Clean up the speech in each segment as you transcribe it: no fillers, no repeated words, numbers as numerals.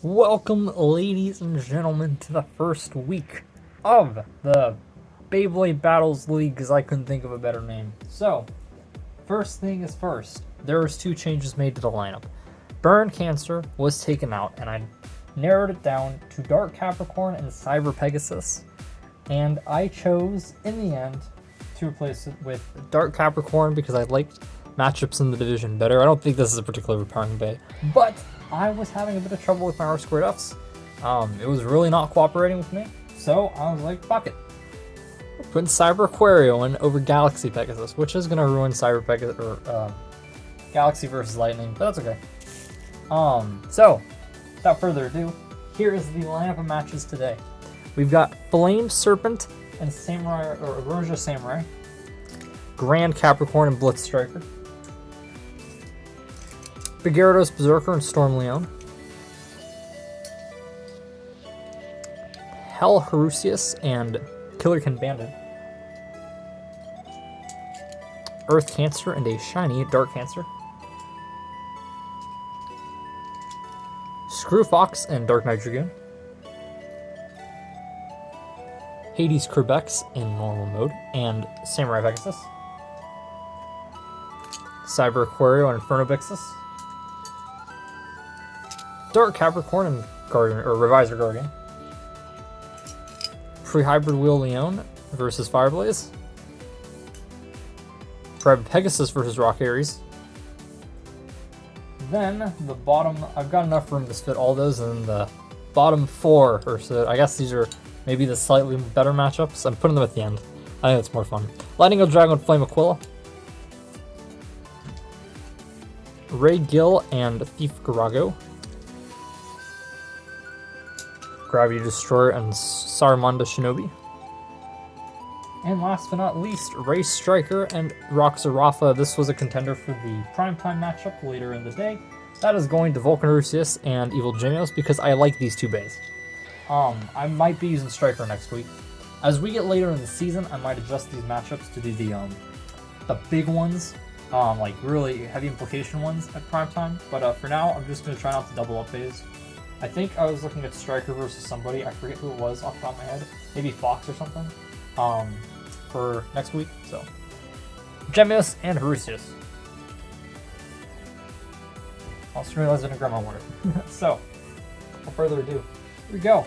Welcome, ladies and gentlemen, to the first week of the Beyblade Battles League, because I couldn't think of a better name. So, first thing is first, there was 2 changes made to the lineup. Burn Cancer was taken out, and I narrowed it down to Dark Capricorn and Cyber Pegasus. And I chose, in the end, to replace it with Dark Capricorn because I liked matchups in the division better. I don't think this is a particularly repairing bay, but I was having a bit of trouble with my R2Fs. It was really not cooperating with me, so I was like, fuck it. Putting Cyber Aquario in over Galaxy Pegasus, which is gonna ruin Cyber Pegasus or Galaxy versus Lightning, but that's okay. So without further ado, here is the lineup of matches today. We've got Flame Serpent and Samurai or Erosia Samurai, Grand Capricorn and Blitz Striker, Big Gyarados Berserker and Storm Leon, Hell Harusius and Killerkin Bandit, Earth Cancer and a shiny Dark Cancer, Screw Fox and Dark Knight Dragoon, Hades Kerbex in normal mode and Samurai Pegasus, Cyber Aquario and Inferno Bixus, Dark Capricorn and Guardian or Reviser Guardian, Free Hybrid Wheel Leon versus Fireblaze, Private Pegasus versus Rock Aries. Then the bottom, I've got enough room to fit all those, and then the bottom 4, or so I guess these are maybe the slightly better matchups. I'm putting them at the end. I think it's more fun. Lightning Dragon Flame Aquila, Ray Gill and Thief Garago, Gravity Destroyer and Saruman Shinobi, and last but not least, Ray Striker and Rock Zarafa. This was a contender for the primetime matchup later in the day. That is going to Vulcan Rusius and Evil Genios because I like these 2 bays. I might be using Striker next week. As we get later in the season, I might adjust these matchups to do the big ones, like really heavy implication ones at primetime. But for now, I'm just going to try not to double up bays. I think I was looking at Striker versus somebody. I forget who it was off the top of my head. Maybe Fox or something. For next week. So, Gemius and Harusius. Also realized I didn't grab my water. So, without further ado, here we go.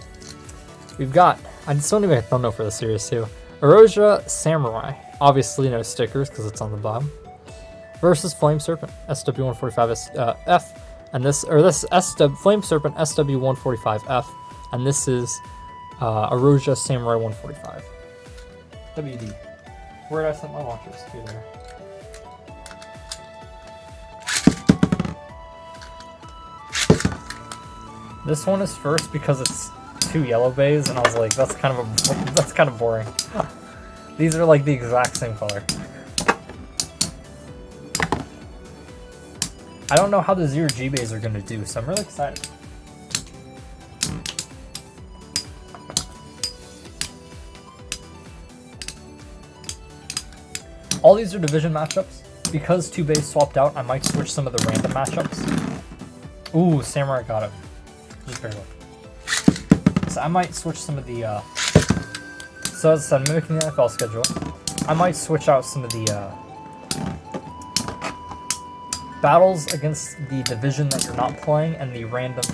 We've got, I just don't even make a thumbnail for this series too. Erosia Samurai. Obviously no stickers because it's on the bottom. Versus Flame Serpent, SW145F. And this Flame Serpent SW145F, and this is Erosia Samurai 145. WD. Where did I set my launchers? Here they are. This one is first because it's 2 yellow bays, and I was like, that's kind of boring. These are like the exact same color. I don't know how the 0G bays are going to do, so I'm really excited. All these are division matchups. Because 2 bays swapped out, I might switch some of the random matchups. Ooh, Samurai got it. Just barely. So I might switch some of the, so as I said, mimicking the NFL schedule, I might switch out some of the, battles against the division that you're not playing and the random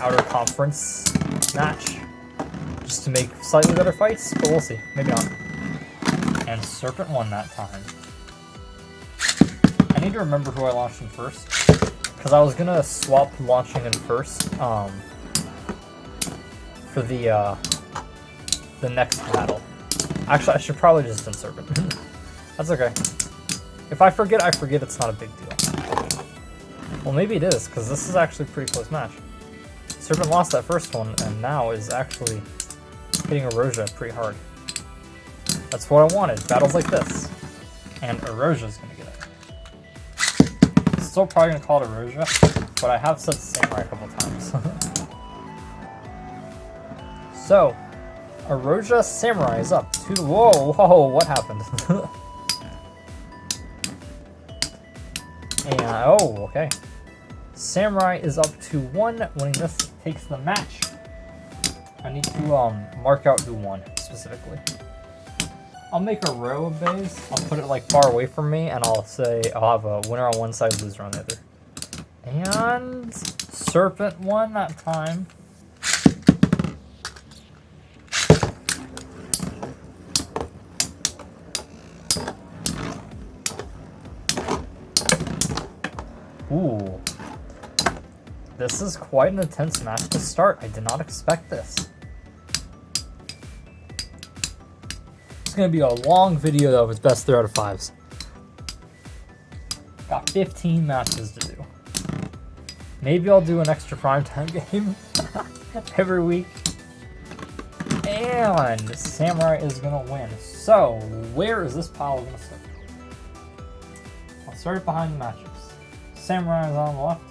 outer conference match, just to make slightly better fights, but we'll see. Maybe not. And Serpent won that time. I need to remember who I launched in first, because I was gonna swap launching in first for the next battle. Actually, I should probably just do Serpent. That's okay. If I forget, I forget. It's not a big deal. Well, maybe it is, because this is actually a pretty close match. Serpent lost that first one, and now is actually hitting Erosia pretty hard. That's what I wanted, battles like this. And Erosia's gonna get it. Still probably gonna call it Erosia, but I have said Samurai a couple times. So, Erosia Samurai is up 2 to, whoa, what happened? And, oh, okay. Samurai is up to 1, winning this takes the match. I need to mark out who won specifically. I'll make a row of beys. I'll put it like far away from me, and I'll say I'll have a winner on one side, loser on the other. And Serpent won that time. Ooh. This is quite an intense match to start. I did not expect this. It's going to be a long video though of its best 3 out of 5s. Got 15 matches to do. Maybe I'll do an extra primetime game every week. And Samurai is going to win. So, where is this pile going to start? I'll start it behind the matchups. Samurai is on the left.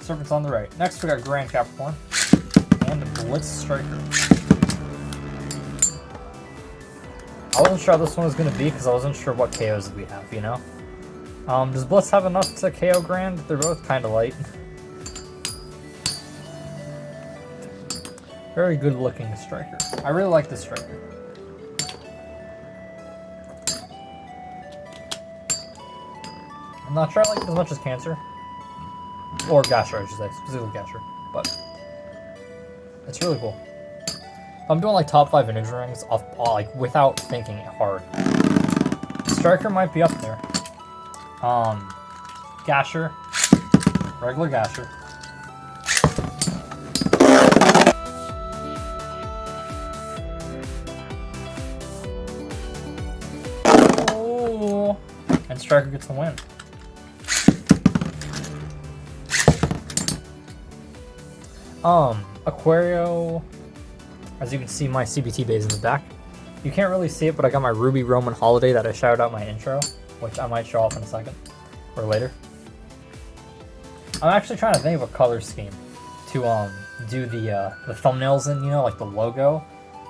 Serpent's on the right. Next we got Grand Capricorn and Blitz Striker. I wasn't sure how this one was going to be because I wasn't sure what KOs we have, you know? Does Blitz have enough to KO Grand? They're both kind of light. Very good looking striker. I really like this striker. I'm not sure I like it as much as Cancer. Or Gasher, I should say. Specifically Gasher. But it's really cool. I'm doing like top 5 energy rings off, like without thinking it hard. Striker might be up there. Gasher. Regular Gasher. Oh, and Striker gets the win. Aquario, as you can see my CBT bays in the back. You can't really see it, but I got my Ruby Roman Holiday that I shouted out my intro, which I might show off in a second, or later. I'm actually trying to think of a color scheme to do the thumbnails in, you know, like the logo.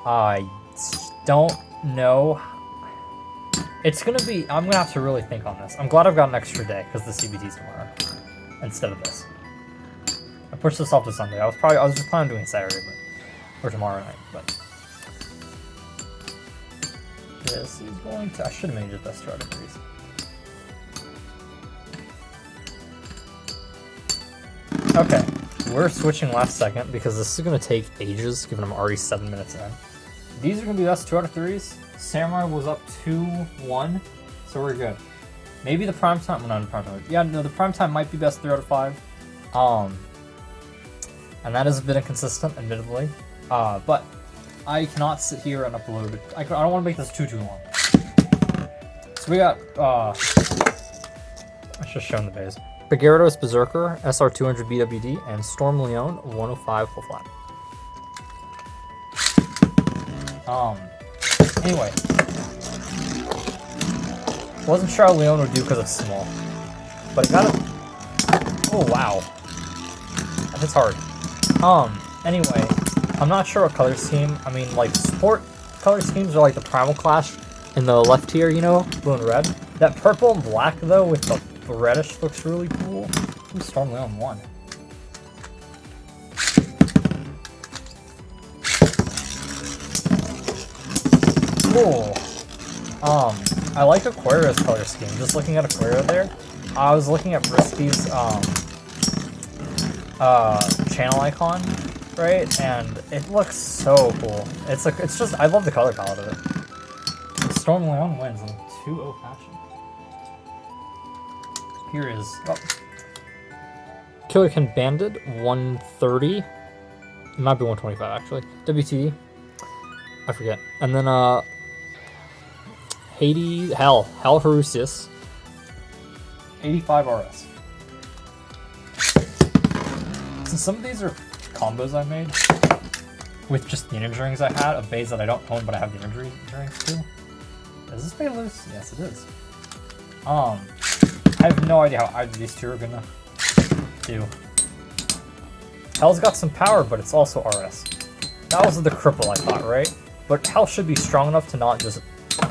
I don't know. It's gonna be, I'm gonna have to really think on this. I'm glad I've got an extra day, because the CBT's tomorrow, instead of this. I pushed this off to Sunday. I was just planning on doing it Saturday, or tomorrow night, but this is going to, I should have made it best start of threes. Okay, we're switching last second because this is going to take ages, given I'm already 7 minutes in. These are going to be best 2 out of 3s. Samurai was up 2-1, so we're good. Maybe the prime time, well, not the prime time. Yeah, no, the prime time might be best 3 out of 5. And that is a bit inconsistent, admittedly. But I cannot sit here and upload. I don't want to make this too long. So we got, I should have shown the bays. Gyarados Berserker, SR200 BWD, and Storm Leon 105 full flat. Anyway. Wasn't sure how Leon would do because it's small. But it got it. Oh, wow. That hits hard. Anyway, I'm not sure what color scheme. I mean, like, sport color schemes are like the Primal Clash in the left tier, you know, blue and red. That purple and black, though, with the reddish looks really cool. Ooh, Storm Leon 1. Cool. I like Aquario's color scheme. Just looking at Aquario there, I was looking at Brisky's, channel icon, right? And it looks so cool. It's just, I love the color palette of it. Storm Leon wins in 2-0 fashion. Here is, oh. Killerkin Bandit, 130. It might be 125 actually. WTD, I forget. And then Hell Harusius, 85 RS. Since some of these are combos I made with just the energy rings I had of bays that I don't own but I have the energy rings too. Is this bay loose? Yes, it is. I have no idea how either of these two are gonna do. Hell's got some power, but it's also RS. That was the cripple, I thought, right? But Hell should be strong enough to not just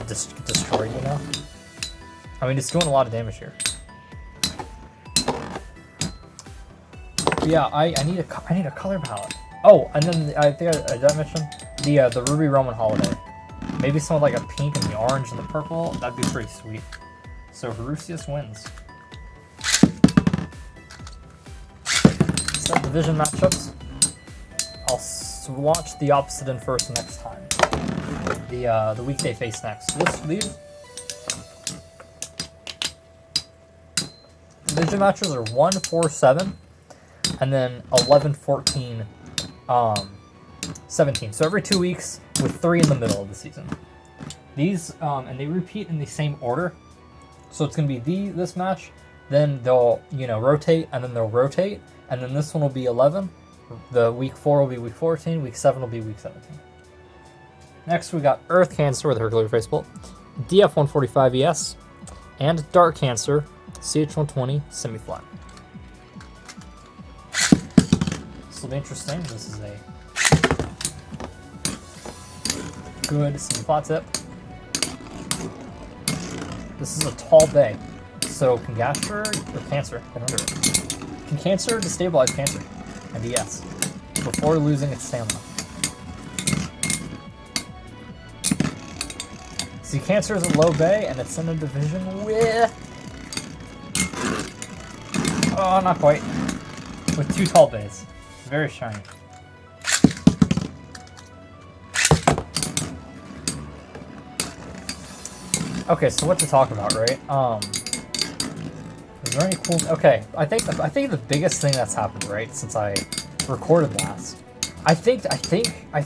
destroy, you know? I mean, it's doing a lot of damage here. Yeah, I need a color palette. Oh, and then I think I did I mention the Ruby Roman Holiday. Maybe some with like a pink and the orange and the purple. That'd be pretty sweet. So Harusius wins. Set division matchups. I'll watch the opposite in first next time. The week they face next. So these division matches are 1, 4, 7, and then 11, 14, 17. So every 2 weeks with 3 in the middle of the season. These and they repeat in the same order. So it's gonna be this match, then they'll rotate, and then they'll rotate, and then this one will be 11. The week 4 will be week 14. Week 7 will be week 17. Next we got Earth Cancer with Herculean Facebolt, DF145 ES, and Dark Cancer CH120 semi-flat. This will be interesting. This is a good semi-flat tip. This is a tall bay, so can Gasher or Cancer get under it? Can Cancer destabilize Cancer and ES before losing its stamina? See, Cancer is a low bay and it's in a division with... Oh, not quite. With 2 tall bays. Very shiny. Okay, so what to talk about, right? Is there any cool... Okay, I think the biggest thing that's happened, right, since I recorded last, I think I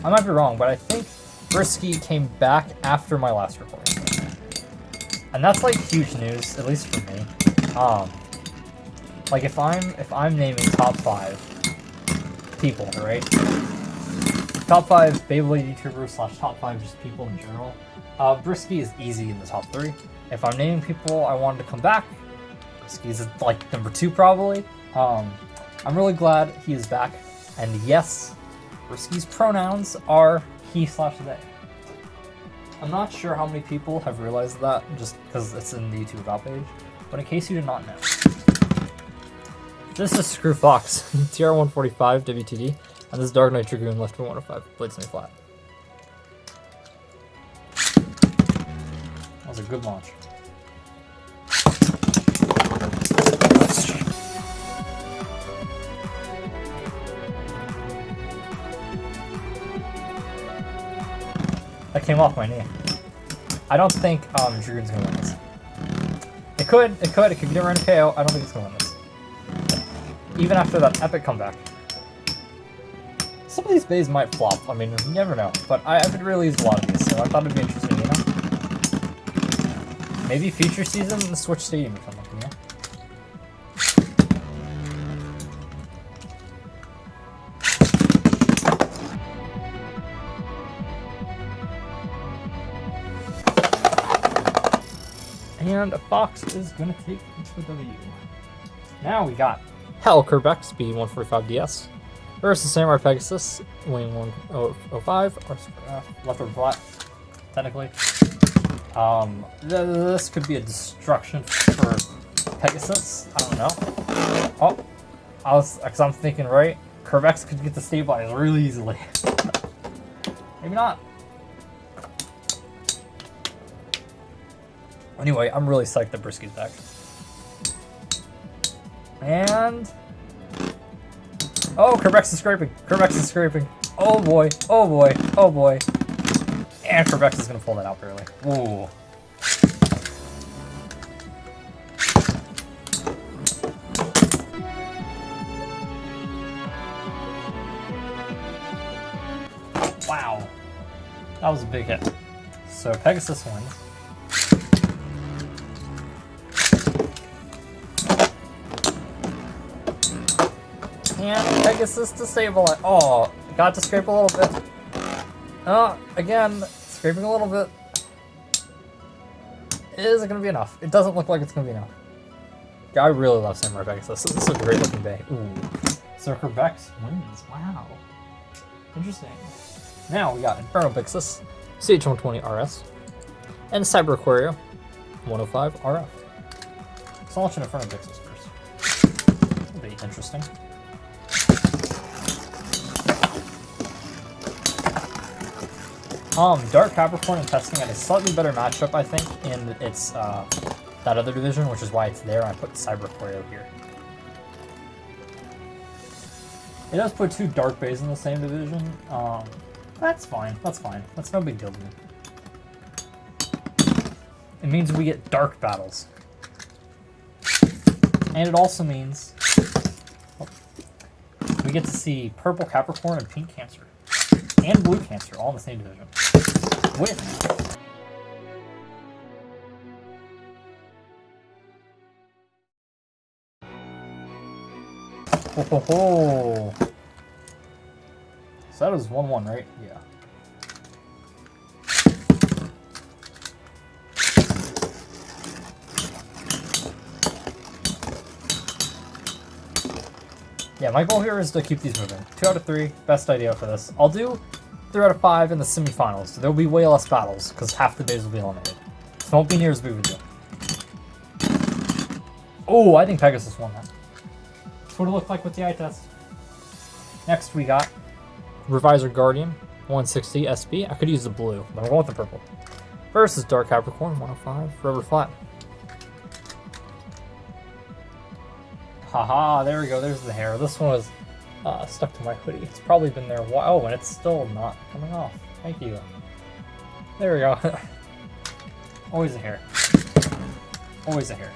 might be wrong, but I think Brisky came back after my last recording. And that's like huge news, at least for me. Like if I'm naming top 5 people, right? Top 5 Beyblade YouTubers / top 5 just people in general. Brisky is easy in the top 3. If I'm naming people I wanted to come back, Brisky's like number 2 probably. I'm really glad he is back. And yes, Brisky's pronouns are he/they. I'm not sure how many people have realized that just because it's in the YouTube about page, but in case you did not know. This is Screw Fox, TR145 WTD, and this is Dark Knight Dragoon left 105, blade semi-flat. That was a good launch. That came off my knee. I don't think Dragoon's gonna win this. It could get around a KO. I don't think it's gonna win this. Even after that epic comeback. Some of these bays might flop. I mean, you never know. But I've been really used a lot of these, so I thought it'd be interesting, Maybe future season in the Switch Stadium or something, And a Fox is going to take the W. Now we got Hell Kerbex B145DS versus Samurai Pegasus weighing 105 or left over flat, technically. This could be a destruction for Pegasus. I don't know. Oh, because I'm thinking, right? Kerbex could get the stabilize really easily. Maybe not. Anyway, I'm really psyched that Brisky's back. And... Oh, Kerbex is scraping. Kerbex is scraping. Oh boy. Oh boy. Oh boy. And Kerbex is going to pull that out barely. Ooh. Wow. That was a big hit. So Pegasus wins. And Pegasus to stabilize. Oh, got to scrape a little bit. Oh, again, scraping a little bit. Is it going to be enough? It doesn't look like it's going to be enough. I really love Samurai Pegasus. This is a great looking bay. Ooh. So Kerbex wins. Wow. Interesting. Now we got Inferno Pegasus, CH120 RS, and Cyber Aquario 105 RF. So I'll launch an Inferno Pegasus first. interesting. Dark Capricorn and Testing had a slightly better matchup, I think, in its that other division, which is why it's there. I put Cyber Choreo here. It does put 2 Dark Beys in the same division. That's fine. That's fine. That's no big deal to me. It means we get dark battles. And it also means we get to see Purple Capricorn and Pink Cancer. And Blue Cancer, all in the same division. With ho. So that was 1-1, right? Yeah. Yeah, my goal here is to keep these moving. 2 out of 3, best idea for this. I'll do 3 out of 5 in the semifinals. There will be way less battles, because half the days will be eliminated. So it won't be near as big of a deal. Oh, I think Pegasus won that. That's what it looked like with the eye test. Next we got Revisor Guardian, 160 SB. I could use the blue, but I'm going with the purple. Versus Dark Capricorn, 105, Forever Flat. Haha, there we go, there's the hair. This one was stuck to my hoodie. It's probably been there a while, and it's still not coming off. Thank you. There we go. Always a hair. Always a hair.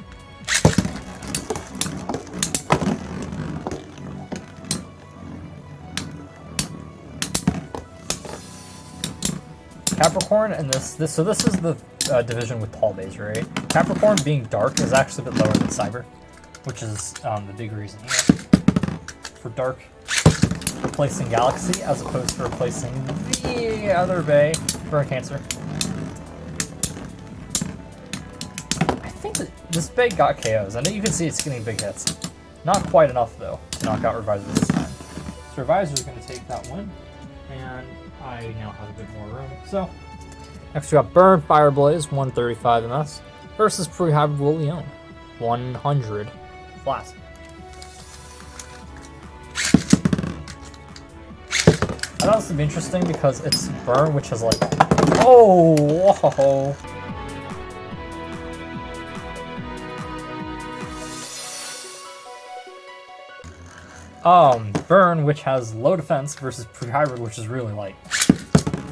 Capricorn and this so this is the division with tall bays, right? Capricorn being dark is actually a bit lower than Cyber, which is the big reason here. For dark replacing Galaxy as opposed to replacing the other bay for a Cancer. I think that this bay got KOs. I know you can see it's getting big hits. Not quite enough though to knock out Revisor this time. So Revisor is going to take that win, and I now have a bit more room. So next we got Burn Fireblaze, 135 MS versus Prehab Leon, 100 flat. I thought this would be interesting because it's Burn, which has like, oh, whoa. Burn, which has low defense versus Pre-Hybrid, which is really light.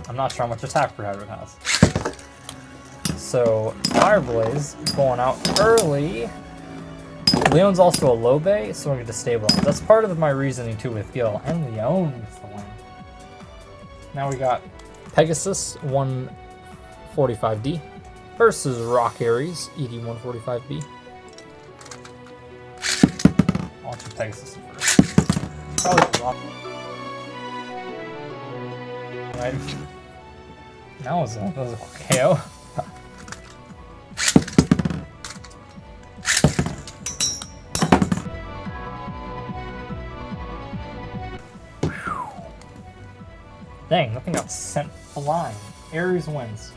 I'm not sure how much attack Pre-Hybrid has. So, Fireblaze going out early. Leon's also a low bay, so we're going to stabilize. That's part of my reasoning too with Gil. And Leon is the win. Now we got Pegasus 145D versus Rock Aries ED 145B. I'll do Pegasus first. Probably Rock. Right. That was a quick KO. Dang, nothing got sent flying. Aries wins.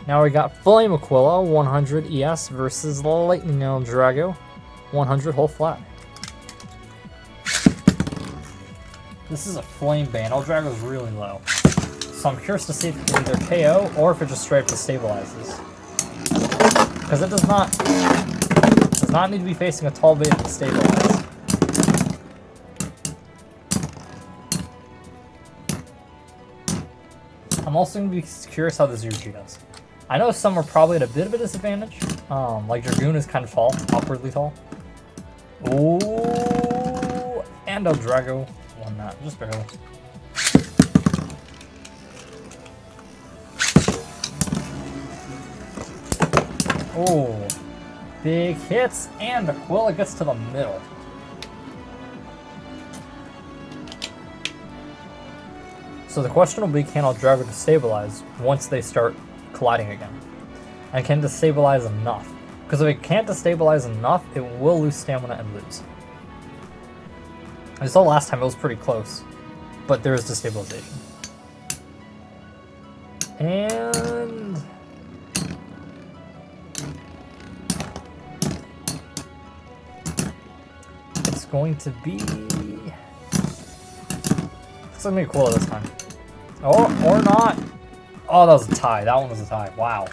Now we got Flame Aquila 100 ES versus Lightning El Drago 100 whole flat. This is a flame ban. El Drago's really low. So I'm curious to see if it can either KO or if it just straight up stabilizes. Because it does not need to be facing a tall bait to stabilize. I'm also going to be curious how the Zero-G does. I know some are probably at a bit of a disadvantage. Like Dragoon is kind of tall, awkwardly tall. Ooh, and El Drago won that, just barely. Oh, big hits, and Aquila gets to the middle. So the question will be, can El Drago destabilize once they start colliding again? And can destabilize enough? Because if it can't destabilize enough, it will lose stamina and lose. I saw last time it was pretty close, but there is destabilization. And it's going to be... Looks like maybe cooler this time. Oh, or not. Oh, that was a tie. That one was a tie. Wow.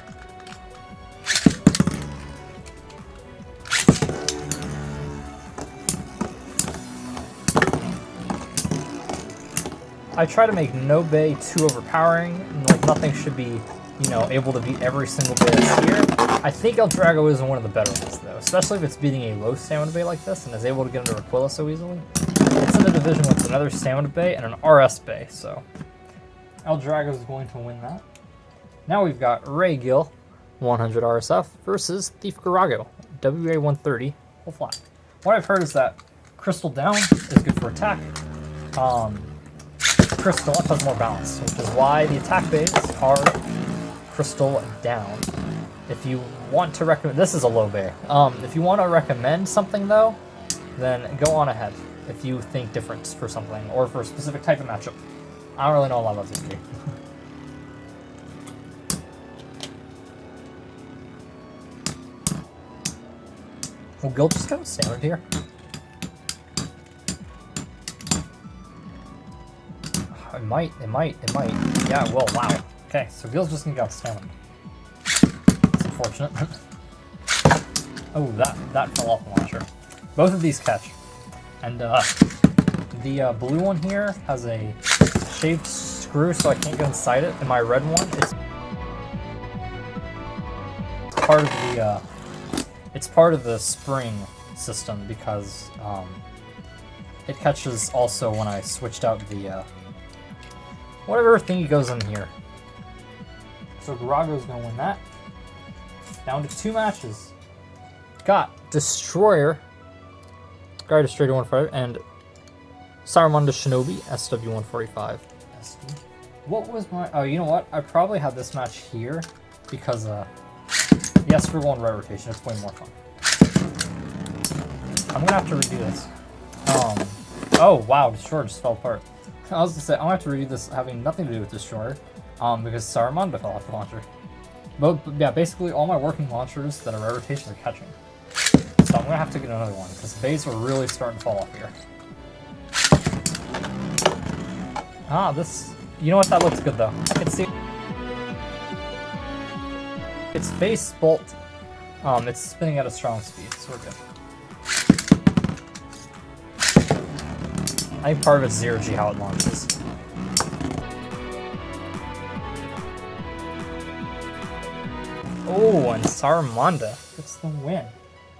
I try to make no bay too overpowering, and like nothing should be, you know, able to beat every single bay that's here. I think El Drago is one of the better ones though, especially if it's beating a low stamina bay like this and is able to get into Aquila so easily. It's in the division with another stamina bay and an RS bay, so El Drago is going to win that. Now we've got Ray Gill, 100 RSF, versus Thief Garago, WA 130, full flat. What I've heard is that Crystal Down is good for attack. Crystal Up has more balance, which is why the attack bays are Crystal Down. If you want to recommend, this is a low bay. If you want to recommend something though, then go on ahead. If you think different for something or for a specific type of matchup. I don't really know a lot about this game. Will Gil just go standard here? It might. Yeah, well, wow. Okay, so Gil's just gonna go standard. It's unfortunate. Oh, that fell off the launcher. Both of these catch. And the blue one here has a shaped screw, so I can't get inside it. And my red one, it's part of the spring system because it catches also when I switched out the whatever thingy goes in here. So Garago's gonna win that. Down to 2 matches. Got Destroyer, Guy Destroyer 145, and Saruman Shinobi SW145. What was my... Oh, you know what? I probably had this match here because yes, we're going red rotation. It's way more fun. I'm gonna have to redo this. Oh wow, Destroyer just fell apart. I was gonna say I'm gonna have to redo this having nothing to do with Destroyer, because Saruman fell off the launcher. But yeah, basically all my working launchers that are red rotation are catching. So I'm gonna have to get another one because the bays are really starting to fall off here. This... You know what? That looks good though. I can see its base bolt. It's spinning at a strong speed, so we're good. I think part of it's 0G how it launches. Oh, and Saruman gets the win.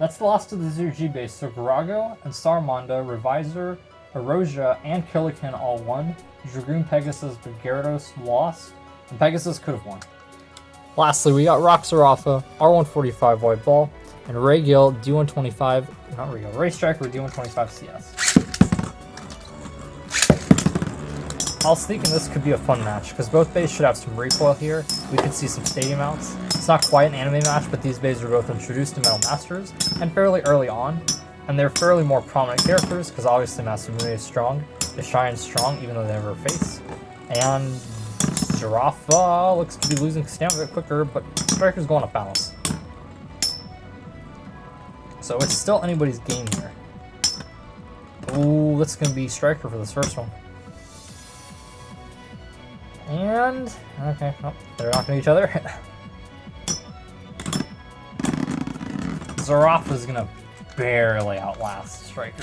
That's the last of the 0G base, so Garago and Saruman, Revisor, Erosia, and Killican all won. Dragoon, Pegasus, but Gyarados lost, and Pegasus could have won. Lastly, we got Roxarafa, R145 Void Ball, and Ray Gill, D125, not Ray Gill, Ray Striker, D125 CS. I was thinking this could be a fun match, because both bays should have some recoil here. We could see some stadium mounts. It's not quite an anime match, but these bays were both introduced to Metal Masters, and fairly early on. And they're fairly more prominent characters, because obviously Masamune is strong. They shine strong, even though they never face. And Giraffa looks to be losing stamina a bit quicker, but Striker's going up balance. So it's still anybody's game here. Ooh, that's going to be Striker for this first one. And, okay, oh, they're knocking each other. Giraffa's going to barely outlast Striker.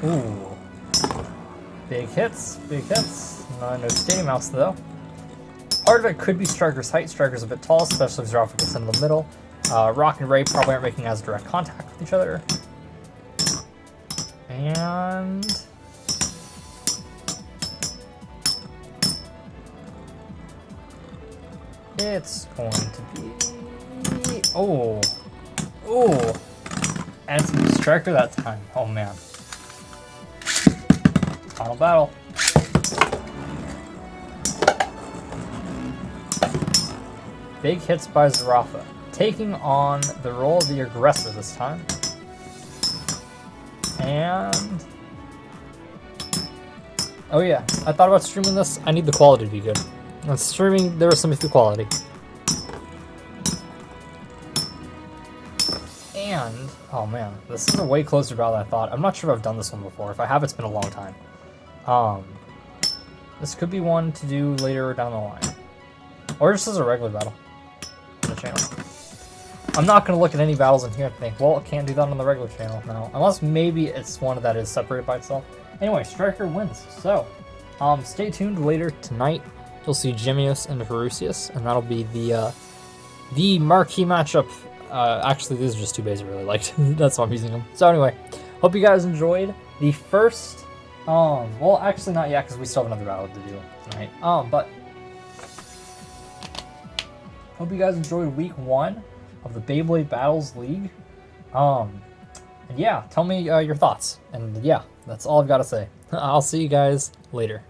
Ooh. Big hits. No stadium mouse though. Part of it could be Striker's height. Striker's a bit tall, especially if Giraffa gets into the middle. Rock and Ray probably aren't making as direct contact with each other. And... it's going to be... Oh! And it's going to be Striker that time. Oh man. Final battle. Big hits by Giraffa, taking on the role of the aggressor this time. And... oh yeah, I thought about streaming this. I need the quality to be good. On streaming, there was some iffy quality. And, oh man, this is a way closer battle than I thought. I'm not sure if I've done this one before. If I have, it's been a long time. This could be one to do later down the line. Or just as a regular battle on the channel. I'm not going to look at any battles in here and think, well, it can't do that on the regular channel. No, unless maybe it's one that is separated by itself. Anyway, Striker wins. So, stay tuned later tonight. You'll see Gemius and Harusius, and that'll be the marquee matchup. Actually, these are just two bays I really liked. That's why I'm using them. So anyway, hope you guys enjoyed the first, well, actually not yet, because we still have another battle to do tonight. But hope you guys enjoyed week 1 of the Beyblade Battles League. And yeah, tell me your thoughts. And yeah, that's all I've got to say. I'll see you guys later.